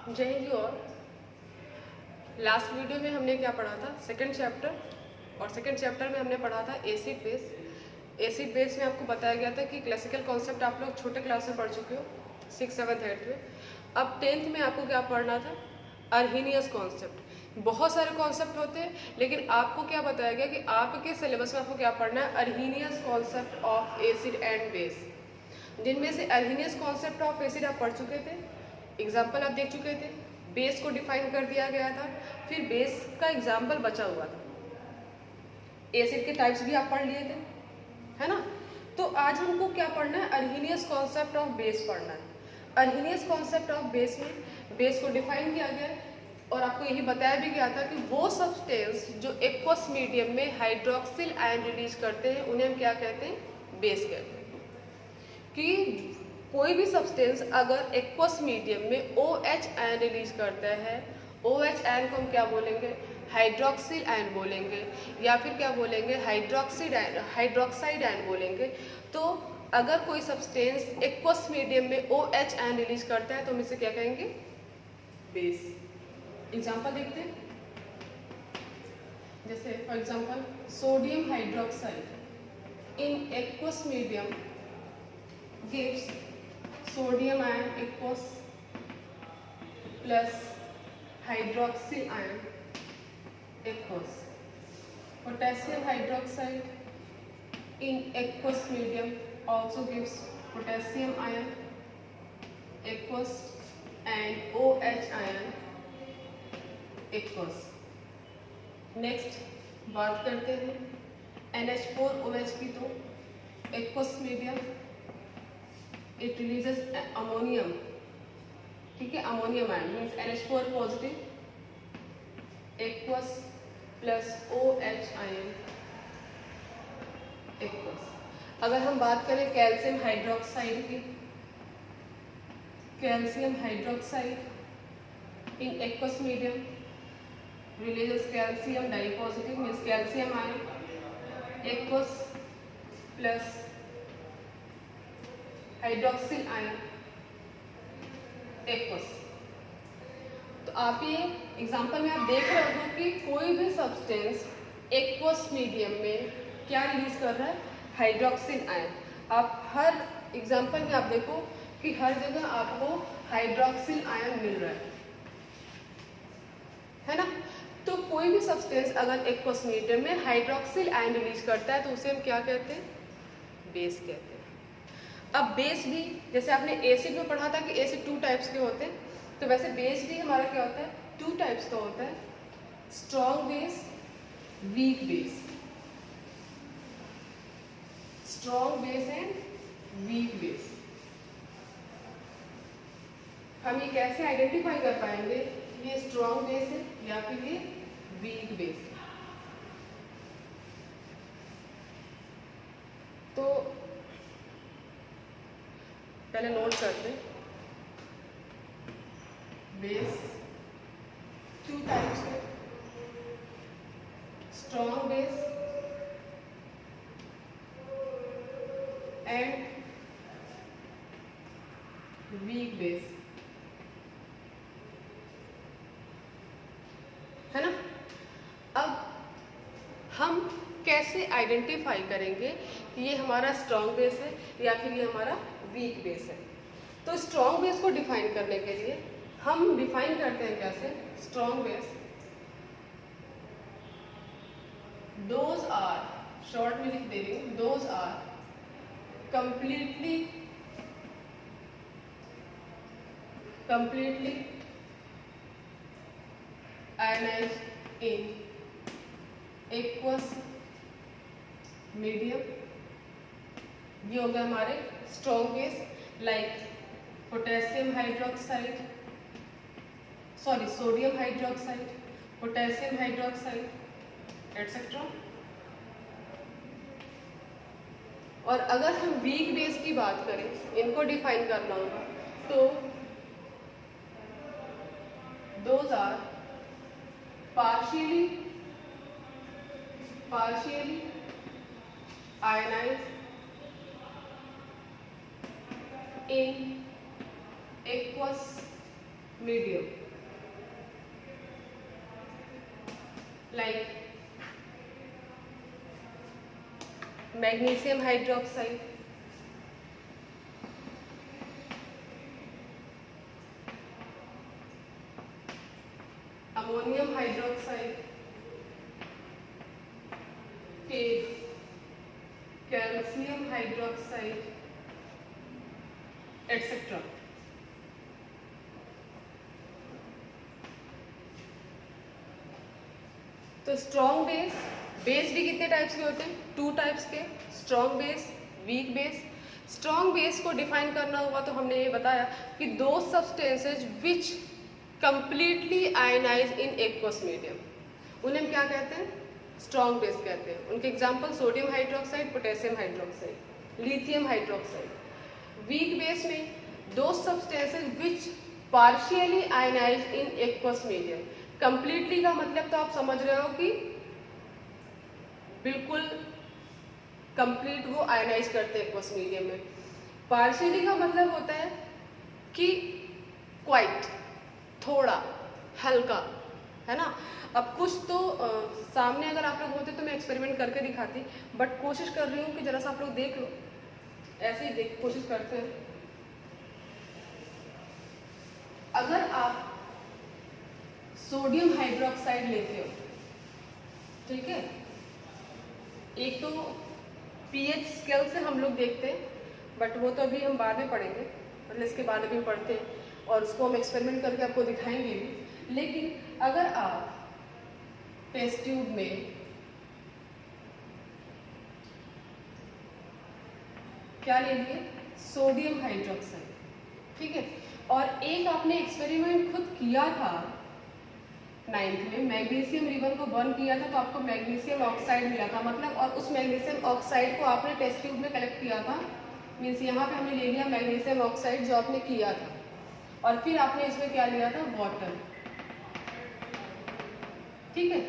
जय Hind you all. Last video में हमने क्या पढ़ा था, सेकंड चैप्टर, और सेकंड चैप्टर में हमने पढ़ा था एसिड बेस। एसिड बेस में आपको बताया गया था कि क्लासिकल कॉन्सेप्ट आप लोग छोटे क्लास में पढ़ चुके हो, 6th 7th 8th में। अब 10th में आपको क्या पढ़ना था, अर्हीनियस कॉन्सेप्ट। बहुत सारे कॉन्सेप्ट होते हैं, लेकिन आपको क्या बताया गया कि आपके सिलेबस में आपको क्या पढ़ना है, Arrhenius concept of acid and base. जिनमें से अर्हीनियस कॉन्सेप्ट ऑफ एसिड आप पढ़ चुके थे, एग्जाम्पल आप देख चुके थे, बेस को डिफाइन कर दिया गया था, फिर बेस का एग्जाम्पल बचा हुआ था, एसिड के टाइप्स भी आप पढ़ लिए थे, है ना। तो आज हमको क्या पढ़ना है, अर्हीनियस कॉन्सेप्ट ऑफ बेस पढ़ना है। अर्हीनियस कॉन्सेप्ट ऑफ बेस में बेस को डिफाइन किया गया है और आपको यही बताया भी गया था कि वो सब्सटेंस जो एक्वस मीडियम में हाइड्रोक्सिल आयन रिलीज करते हैं उन्हें हम क्या कहते हैं, बेस कहते हैं। कि कोई भी सब्सटेंस अगर एक्वस मीडियम में OH आयन रिलीज करता है, OH आयन को हम क्या बोलेंगे, हाइड्रोक्सिल आयन बोलेंगे, या फिर क्या बोलेंगे, हाइड्रोक्साइड आयन बोलेंगे। तो अगर कोई सब्सटेंस एक्वस मीडियम में OH आयन रिलीज करता है तो हम इसे क्या कहेंगे, बेस। एग्जाम्पल देखते हैं, जैसे for example sodium hydroxide in aqueous medium gives sodium ion aqueous plus hydroxyl ion aqueous. Potassium hydroxide in aqueous medium also gives potassium ion aqueous and OH ion aqueous. Next बात करते हैं NH4OH की। तो aqueous medium it releases ammonium, ठीक है, ammonium ion means NH4 positive aqueous plus OH ion aqueous। अगर हम बात करें कैल्शियम हाइड्रोक्साइड की, calcium hydroxide in aqueous medium releases calcium dipositive means calcium ion aqueous plus hydroxyl ion aqueous. तो आप ये एग्जांपल में आप देख रहे हो कि कोई भी सब्सटेंस एक्वस मीडियम में क्या रिलीज कर रहा है, हाइड्रोक्सिल आयन। आप हर एग्जांपल में आप देखो कि हर जगह आपको हाइड्रोक्सिल आयन मिल रहा है ना। तो कोई भी सब्सटेंस अगर एक्वस मीडियम में हाइड्रोक्सिल आयन रिलीज करता है तो उसे हम क्या कहते हैं, बेस कहते हैं। अब बेस भी जैसे आपने एसिड में पढ़ा था कि एसिड 2 टाइप्स के होते हैं, तो वैसे बेस भी हमारा क्या होता है, 2 टाइप्स का होता है, strong base, weak base. Strong base and weak base. हम ये कैसे आइडेंटिफाई कर पाएंगे, ये स्ट्रॉन्ग बेस है या फिर ये वीक बेस है। तो पहले नोट करते हैं, बेस 2 टाइप्स है, strong base and weak base, है ना। अब हम कैसे आइडेंटिफाई करेंगे कि ये हमारा स्ट्रॉन्ग बेस है या फिर ये हमारा वीक बेस है। तो स्ट्रॉन्ग बेस को डिफाइन करने के लिए हम डिफाइन करते हैं कैसे, strong base, those are, short में लिख दे रही हूँ, those are completely ionised in aqueous medium. ये हो गया हमारे strong base, like potassium hydroxide, sorry sodium hydroxide, potassium hydroxide etcetera. और अगर हम वीक बेस की बात करें, इनको डिफाइन करना होगा, तो those are partially ionized in aqueous medium like magnesium hydroxide, ammonium hydroxide, calcium hydroxide etcetera. तो स्ट्रॉन्ग बेस, बेस भी कितने टाइप्स के होते हैं? 2 टाइप्स के, strong base, weak base. Strong base को डिफाइन करना हुआ तो हमने ये बताया कि those substances which completely ionise in aqueous medium, उन्हें हम क्या कहते हैं? स्ट्रॉन्ग बेस कहते हैं। उनके example sodium hydroxide, potassium hydroxide, lithium hydroxide. Weak base में those substances which partially ionise in aqueous medium. Completely का मतलब तो आप समझ रहे हो कि बिल्कुल कंप्लीट वो आयनाइज करते हैं एक्वस मीडियम में। पार्शियली का मतलब होता है कि क्वाइट, थोड़ा, हल्का, है ना। अब कुछ तो सामने अगर आप लोग होते तो मैं एक्सपेरिमेंट करके दिखाती, बट कोशिश कर रही हूँ कि जरा सा आप लोग देख लो, ऐसे ही देख कोशिश करते हैं। अगर आप सोडियम हाइड्रोक्साइड लेते हो, ठीक है, एक तो पीएच स्केल से हम लोग देखते हैं, बट वो तो अभी हम बाद में पढ़ेंगे, मतलब इसके बाद अभी पढ़ते हैं और उसको हम एक्सपेरिमेंट करके आपको दिखाएंगे भी। लेकिन अगर आप टेस्ट ट्यूब में क्या ले लिए? सोडियम हाइड्रोक्साइड, ठीक है, और एक आपने एक्सपेरिमेंट खुद किया था 9th में, मैग्नीशियम रिबन को बर्न किया था तो आपको मैग्नीशियम ऑक्साइड मिला था, मतलब, और उस मैग्नीशियम ऑक्साइड को आपने टेस्ट ट्यूब में कलेक्ट किया था। मीन्स यहाँ पे हमने ले लिया मैग्नीशियम ऑक्साइड जो आपने किया था, और फिर आपने इसमें क्या लिया था? वाटर, ठीक है,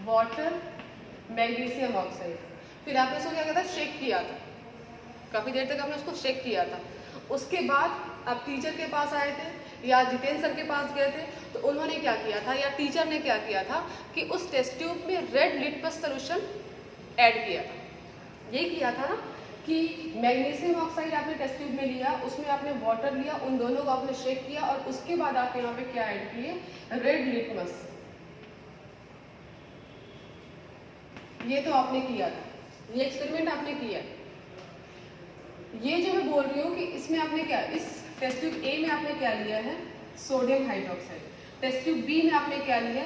वाटर, मैग्नीशियम ऑक्साइड। फिर आपने इसको क्या किया था? शेक किया था, काफ़ी देर तक आपने उसको शेक किया था। उसके बाद आप टीचर के पास आए थे या जितेंद्र सर के पास गए थे, तो उन्होंने क्या किया था या टीचर ने क्या किया था कि उस टेस्ट ट्यूब में रेड लिटमस सॉल्यूशन ऐड किया था। ये किया था ना कि मैग्नीशियम ऑक्साइड आपने टेस्ट ट्यूब में लिया, उसमें आपने वाटर लिया, उन दोनों को आपने शेक किया और उसके बाद आप यहाँ पे क्या ऐड किए? Red litmus. ये तो आपने किया था, ये एक्सपेरिमेंट आपने किया। ये जो मैं बोल रही हूँ कि इसमें आपने क्या, इस टेस्ट ट्यूब ए में आपने क्या लिया है? Sodium hydroxide. Test tube B में आपने क्या लिया?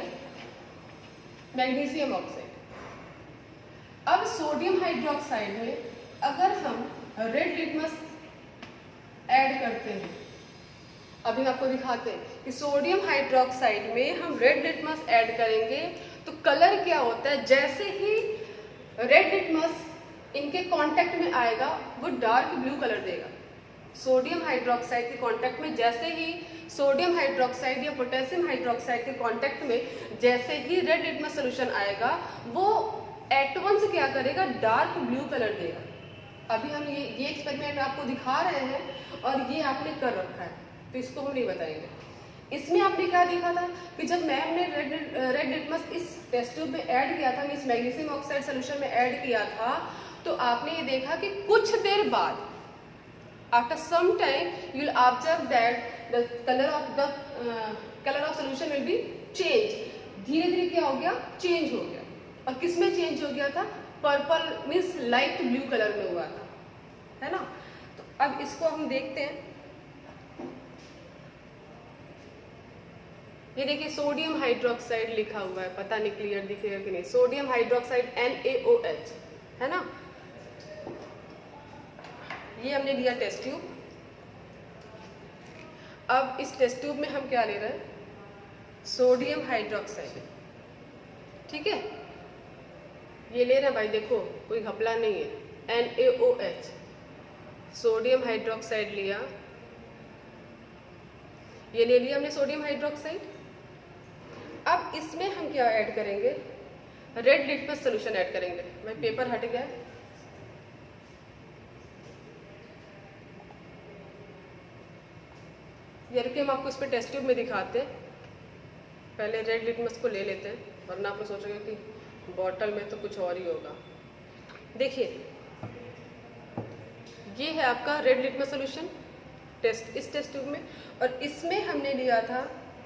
Magnesium oxide. अब सोडियम हाइड्रोक्साइड में अगर हम रेड लिटमस ऐड करते हैं, अभी आपको दिखाते हैं कि सोडियम हाइड्रोक्साइड में हम रेड लिटमस ऐड करेंगे तो कलर क्या होता है? जैसे ही रेड लिटमस इनके कांटेक्ट में आएगा वो डार्क ब्लू कलर देगा। सोडियम हाइड्रोक्साइड के कांटेक्ट में जैसे ही सोडियम हाइड्रोक्साइड या पोटेशियम हाइड्रोक्साइड के कांटेक्ट में जैसे ही रेड लिटमस सॉल्यूशन आएगा वो एट वंस क्या करेगा? डार्क ब्लू कलर देगा। अभी हम ये एक्सपेरिमेंट आपको दिखा रहे हैं और ये आपने कर रखा है, तो इसको हम नहीं बताएंगे। इसमें आपने क्या देखा था कि जब मैम ने रेड लिटमस इस टेस्ट ट्यूब में ऐड किया था, इस मैग्नीशियम ऑक्साइड सॉल्यूशन में ऐड किया था, तो आपने ये देखा कि कुछ देर बाद after some time you will observe that the colour of solution will be change. धीरे धीरे क्या हो गया? चेंज हो गया। और किस में चेंज हो गया था? Purple means light blue colour में हुआ था, है ना। तो अब इसको हम देखते हैं। ये देखिए सोडियम हाइड्रोक्साइड लिखा हुआ है, पता नहीं क्लियर दिखेगा कि नहीं। सोडियम हाइड्रोक्साइड NaOH, है ना। ये हमने लिया टेस्ट ट्यूब। अब इस टेस्ट ट्यूब में हम क्या ले रहे हैं? सोडियम हाइड्रोक्साइड, ठीक है, ये ले रहे हैं भाई, देखो कोई घपला नहीं है। NaOH, सोडियम हाइड्रोक्साइड लिया, ये ले लिया हमने सोडियम हाइड्रोक्साइड। अब इसमें हम क्या ऐड करेंगे? रेड लिटमस सॉल्यूशन ऐड करेंगे। भाई पेपर हट गया, ये रखिए, हम आपको इस पर टेस्ट ट्यूब में दिखाते हैं। पहले रेड लिटमस को ले लेते हैं, वरना आप लोग सोचोगे कि बॉटल में तो कुछ और ही होगा। देखिए, ये है आपका रेड लिटमस सोल्यूशन इस टेस्ट ट्यूब में, और इसमें हमने लिया था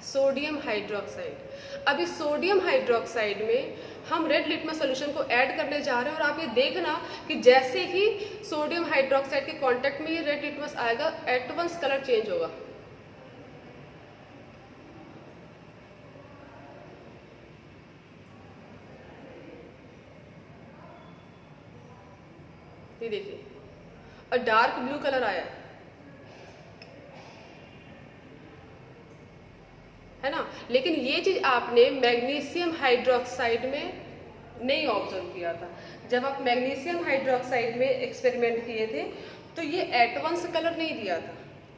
सोडियम हाइड्रोक्साइड। अब इस सोडियम हाइड्रोक्साइड में हम रेड लिटमस सोल्यूशन को ऐड करने जा रहे हैं, और आप ये देखना कि जैसे ही सोडियम हाइड्रोक्साइड के कांटेक्ट में ये रेड लिटमस आएगा, एट वंस कलर चेंज होगा। ये देखिए, और डार्क ब्लू कलर आया है ना। लेकिन ये चीज आपने मैग्नीशियम हाइड्रोक्साइड में नहीं ऑब्जर्व किया था। जब आप मैग्नीशियम हाइड्रोक्साइड में एक्सपेरिमेंट किए थे तो ये एट वंस कलर नहीं दिया था,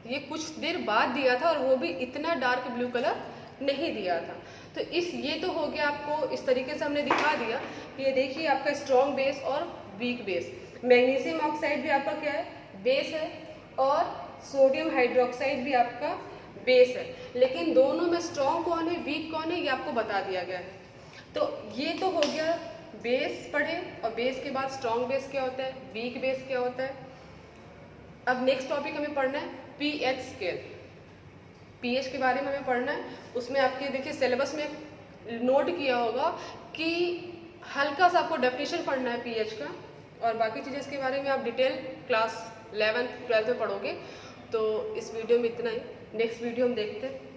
ये कुछ देर बाद दिया था, और वो भी इतना डार्क ब्लू कलर नहीं दिया था। तो ये तो हो गया, आपको इस तरीके से हमने दिखा दिया। ये देखिए आपका स्ट्रॉन्ग बेस और वीक बेस। मैग्नीशियम ऑक्साइड भी आपका क्या है, बेस है, और सोडियम हाइड्रोक्साइड भी आपका बेस है। लेकिन दोनों में स्ट्रॉन्ग कौन है, वीक कौन है, ये आपको बता दिया गया है। तो ये तो हो गया बेस पढ़े, और बेस के बाद स्ट्रॉन्ग बेस क्या होता है, वीक बेस क्या होता है। अब नेक्स्ट टॉपिक हमें पढ़ना है पीएच स्केल। पीएच के बारे में हमें पढ़ना है। उसमें आपके देखिए सिलेबस में नोट किया होगा कि हल्का सा आपको डेफिनेशन पढ़ना है पीएच का, और बाकी चीज़ें इसके बारे में आप डिटेल क्लास 11th 12th में पढ़ोगे। तो इस वीडियो में इतना ही, नेक्स्ट वीडियो हम देखते हैं।